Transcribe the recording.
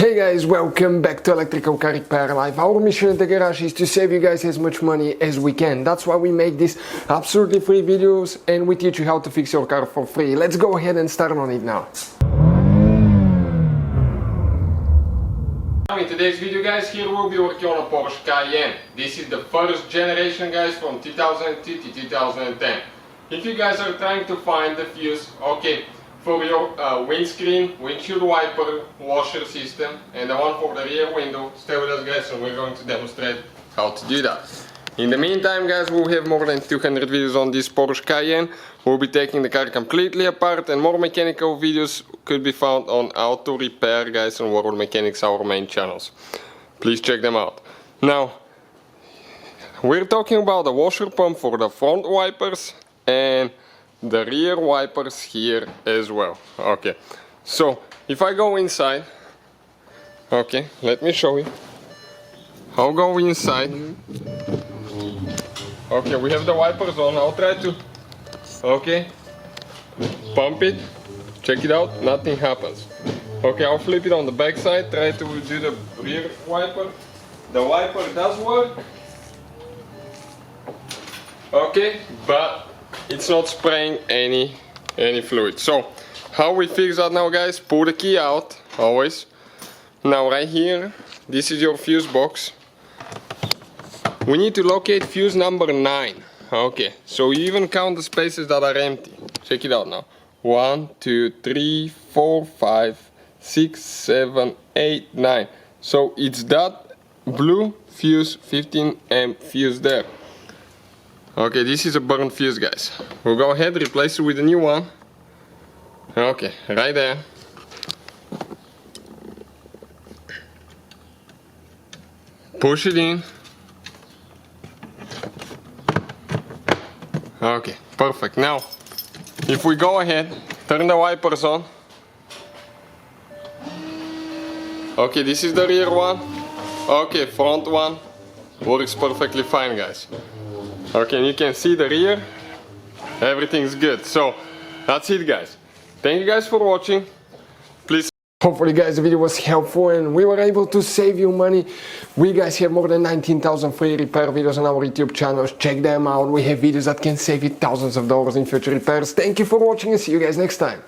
Hey guys, welcome back to Electrical Car Repair Live. Our mission at the garage is to save you guys as much money as we can. That's why we make these absolutely free videos and we teach you how to fix your car for free. Let's go ahead and start on it now. In today's video guys, here we'll be working on a Porsche Cayenne. This is the first generation guys, from 2002 to 2010. If you guys are trying to find the fuse, okay, for your windscreen, windshield wiper, washer system, and the one for the rear window, stay with us guys and we're going to demonstrate how to do that. In the meantime guys, we'll have more than 200 videos on this Porsche Cayenne. We'll be taking the car completely apart, and more mechanical videos could be found on Auto Repair guys and World Mechanics, our main channels. Please check them out. Now, we're talking about the washer pump for the front wipers and the rear wipers here as well. Okay, so if I go inside, okay, let me show you. I'll go inside. Okay, we have the wipers on. I'll try to, okay, pump it, check it out, nothing happens. Okay, I'll flip it on the back side, try to do the rear wiper. The wiper does work, okay, but it's not spraying any fluid. So how we fix that now guys? Pull the key out always. Now right here, this is your fuse box. We need to locate fuse number 9. Okay, so you even count the spaces that are empty. Check it out now. 1, 2, 3, 4, 5, 6, 7, 8, 9. So it's that blue fuse, 15 amp fuse there. Okay, this is a burnt fuse guys. We'll go ahead, replace it with a new one. Okay, right there. Push it in. Okay, perfect. Now, if we go ahead, turn the wipers on. Okay, this is the rear one. Okay, front one works perfectly fine guys. Okay, and you can see the rear, everything's good. So that's it guys. Thank you guys for watching. Please, hopefully guys the video was helpful and we were able to save you money. We guys have more than 19,000 free repair videos on our YouTube channels. Check them out. We have videos that can save you thousands of dollars in future repairs. Thank you for watching and see you guys next time.